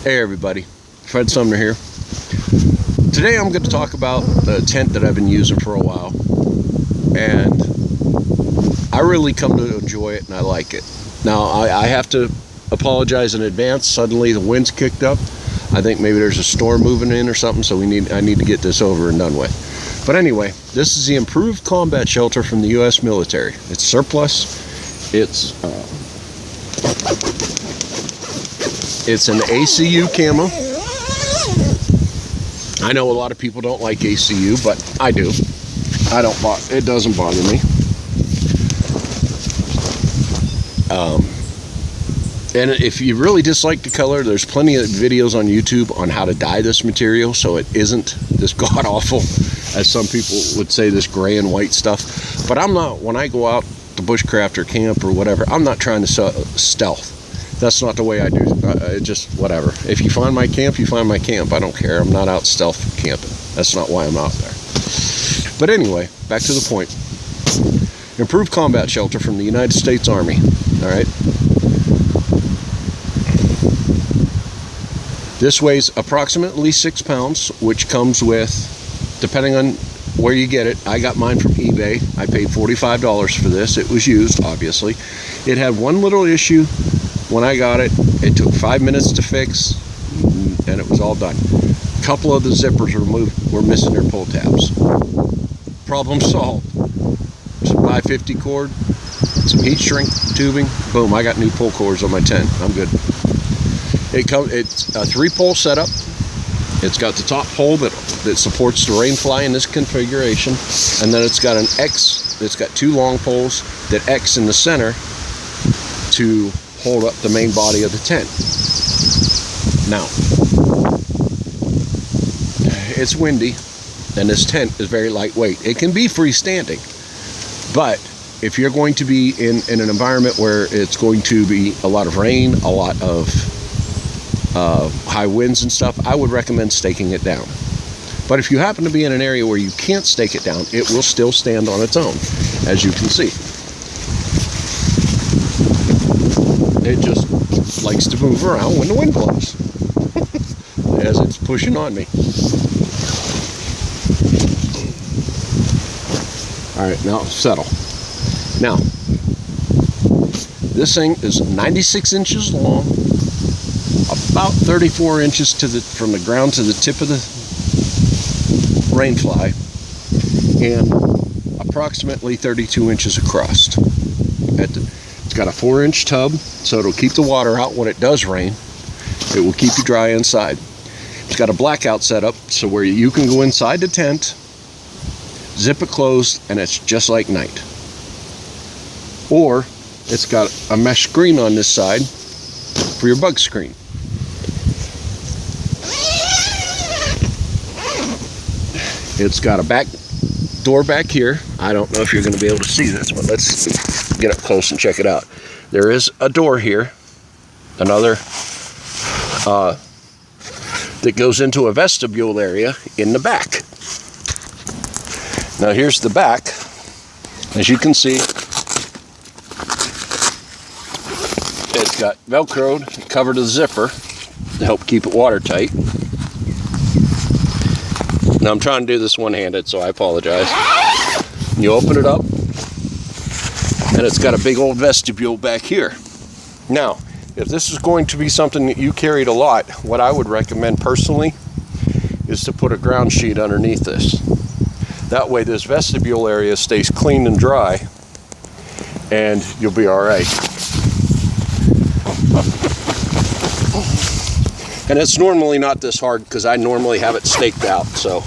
Hey everybody, Fred Sumner here. Today I'm going to talk about the tent that I've been using for a while, and I really come to enjoy it and I like it. Now I have to apologize in advance. Suddenly the wind's kicked up. I think maybe there's a storm moving in or something, so I need to get this over and done with. But anyway, this is the Improved Combat Shelter from the U.S. military. It's surplus. It's an ACU camo. I know a lot of people don't like ACU, but I do. It doesn't bother me. And if you really dislike the color, there's plenty of videos on YouTube on how to dye this material so it isn't this god-awful, as some people would say, this gray and white stuff. But I'm not, when I go out to bushcraft or camp or whatever, I'm not trying to stealth. That's not the way I do. Just whatever. If you find my camp, you find my camp. I don't care. I'm not out stealth camping. That's not why I'm out there. But anyway, back to the point. Improved Combat Shelter from the United States Army. All right. This weighs approximately 6 pounds, which comes with, depending on where you get it, I got mine from eBay. I paid $45 for this. It was used, obviously. It had one little issue when I got it. It took 5 minutes to fix, and it was all done. A couple of the zippers were missing their pull tabs. Problem solved. Some 550 cord, some heat shrink tubing. Boom, I got new pull cords on my tent. I'm good. It's a 3-pole setup. It's got the top pole that supports the rainfly in this configuration, and then it's got an X. It's got 2 long poles that X in the center to hold up the main body of the tent. Now, it's windy, and this tent is very lightweight. It can be freestanding, but if you're going to be in an environment where it's going to be a lot of rain, a lot of high winds and stuff, I would recommend staking it down. But if you happen to be in an area where you can't stake it down, it will still stand on its own, as you can see. It just likes to move around when the wind blows, as it's pushing on me. All right, now settle. Now, this thing is 96 inches long, about 34 inches from the ground to the tip of the rainfly, and approximately 32 inches across. It's got a 4-inch tub, so it'll keep the water out when it does rain. It will keep you dry inside. It's got a blackout setup, so where you can go inside the tent, zip it closed, and it's just like night. Or it's got a mesh screen on this side for your bug screen. It's got a back door back here. I don't know if you're going to be able to see this, but let's get up close and check it out. There is a door here, another that goes into a vestibule area in the back. Now here's the back. As you can see, it's got Velcroed, covered the zipper to help keep it watertight. Now I'm trying to do this one-handed, so I apologize. You open it up, and it's got a big old vestibule back here. Now, if this is going to be something that you carried a lot, what I would recommend personally is to put a ground sheet underneath this. That way this vestibule area stays clean and dry, and you'll be all right. And it's normally not this hard because I normally have it staked out, so.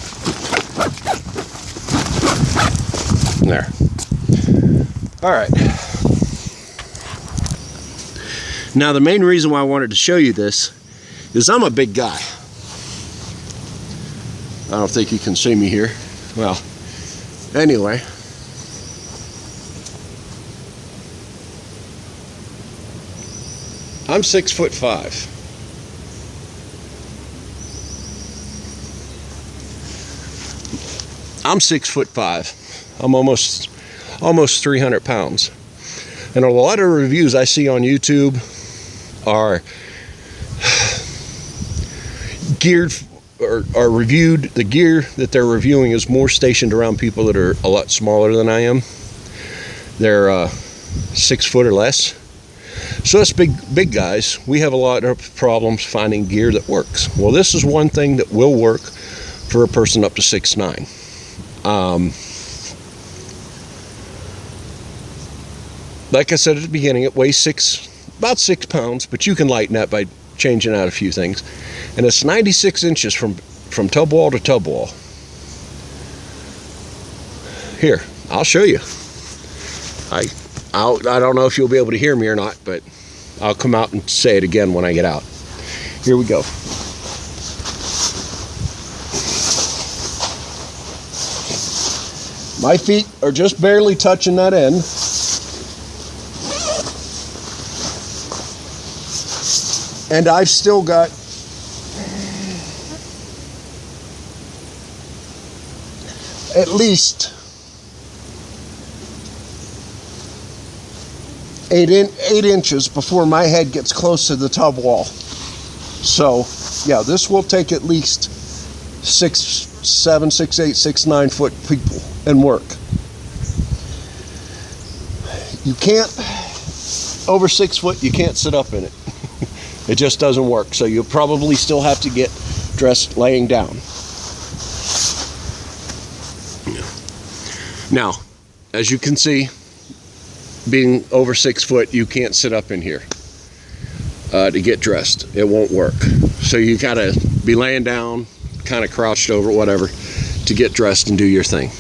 There. All right. Now the main reason why I wanted to show you this is I'm a big guy. I don't think you can see me here. Well, anyway. I'm 6'5". I'm 6'5". I'm almost 300 pounds. And a lot of reviews I see on YouTube are geared or reviewed. The gear that they're reviewing is more stationed around people that are a lot smaller than I am. They're 6 foot or less. So us big guys, we have a lot of problems finding gear that works. Well, this is one thing that will work for a person up to 6'9". Like I said at the beginning, it weighs about 6 pounds, but you can lighten that by changing out a few things. And it's 96 inches from tub wall to tub wall. Here, I'll show you. I don't know if you'll be able to hear me or not, but I'll come out and say it again when I get out. Here we go. My feet are just barely touching that end. And I've still got at least 8 inches before my head gets close to the tub wall. So, yeah, this will take at least 6, 7, 6, 8, 6, 9 foot people and work. You can't, over 6 foot, you can't sit up in it. It just doesn't work. So you'll probably still have to get dressed laying down. Now, as you can see, being over 6 foot, you can't sit up in here to get dressed. It won't work. So you gotta be laying down, kind of crouched over, whatever, to get dressed and do your thing.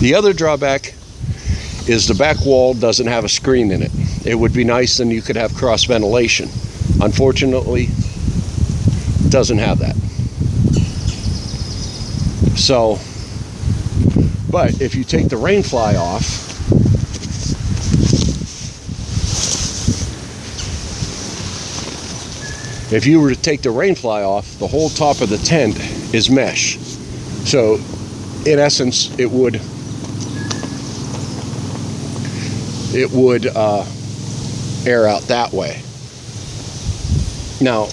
The other drawback is the back wall doesn't have a screen in it. It would be nice, and you could have cross ventilation. Unfortunately, it doesn't have that. So, but if you take the rain fly off, if you were to take the rain fly off, the whole top of the tent is mesh. So, in essence, it would air out that way. Now,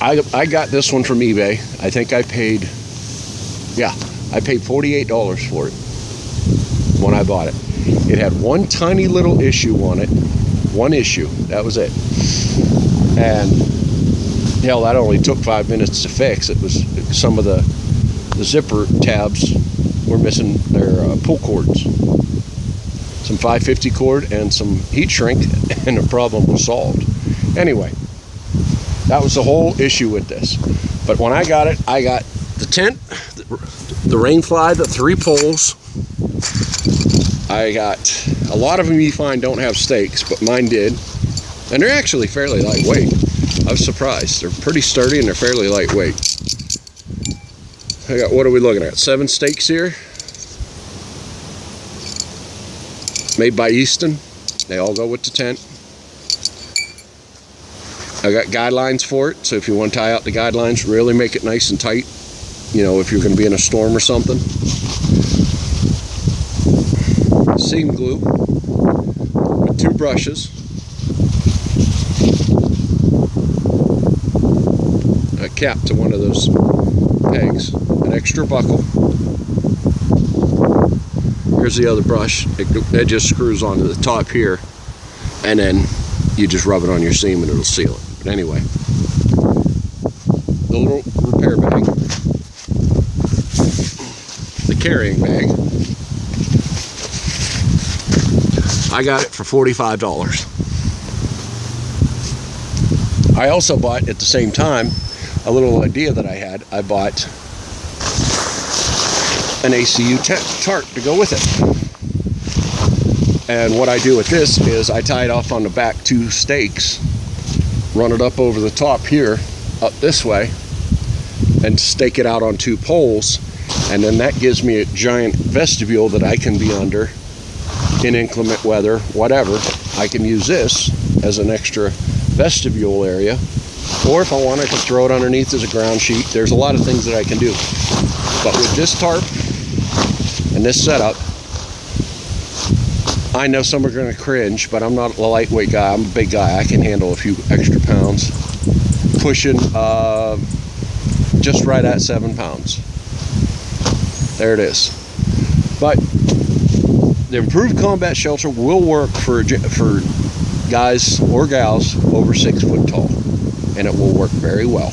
I got this one from eBay. I think I paid $48 for it when I bought it. It had one tiny little issue on it. One issue, that was it. And hell, that only took 5 minutes to fix. It was some of the zipper tabs were missing their pull cords. Some 550 cord and some heat shrink, and the problem was solved. Anyway, that was the whole issue with this. But when I got it, I got the tent, the rain fly, the 3 poles. I got, a lot of them you find don't have stakes, but mine did. And they're actually fairly lightweight. I was surprised. They're pretty sturdy and they're fairly lightweight. I got, what are we looking at? 7 stakes here. Made by Easton. They all go with the tent. I got guidelines for it, so if you want to tie out the guidelines, really make it nice and tight. You know, if you're going to be in a storm or something. Seam glue with 2 brushes. A cap to one of those pegs. An extra buckle. Here's the other brush. It just screws onto the top here, and then you just rub it on your seam and it'll seal it. But anyway, the little repair bag, the carrying bag, I got it for $45. I also bought, at the same time, a little idea that I had. I bought an ACU tarp to go with it. And what I do with this is I tie it off on the back 2 stakes, run it up over the top here, up this way, and stake it out on 2 poles, and then that gives me a giant vestibule that I can be under in inclement weather, whatever. I can use this as an extra vestibule area, or if I want, I can throw it underneath as a ground sheet. There's a lot of things that I can do. But with this tarp and this setup, I know some are going to cringe, but I'm not a lightweight guy. I'm a big guy. I can handle a few extra pounds. Pushing just right at 7 pounds. There it is. But the Improved Combat Shelter will work for guys or gals over 6 foot tall, and it will work very well.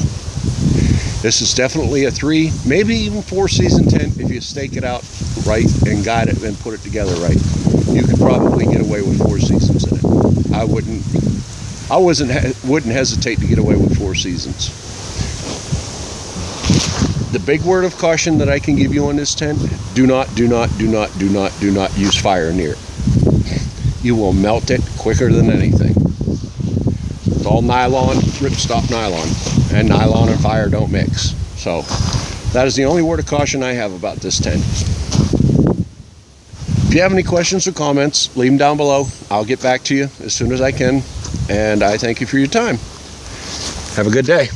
This is definitely a 3, maybe even 4 season tent if you stake it out right and guide it and put it together right. You could probably get away with 4 seasons in it. I wouldn't hesitate to get away with 4 seasons. The big word of caution that I can give you on this tent: do not use fire near it. You will melt it quicker than anything. It's all nylon, ripstop nylon, and nylon and fire don't mix. So that is the only word of caution I have about this tent. If you have any questions or comments, leave them down below. I'll get back to you as soon as I can, and I thank you for your time. Have a good day.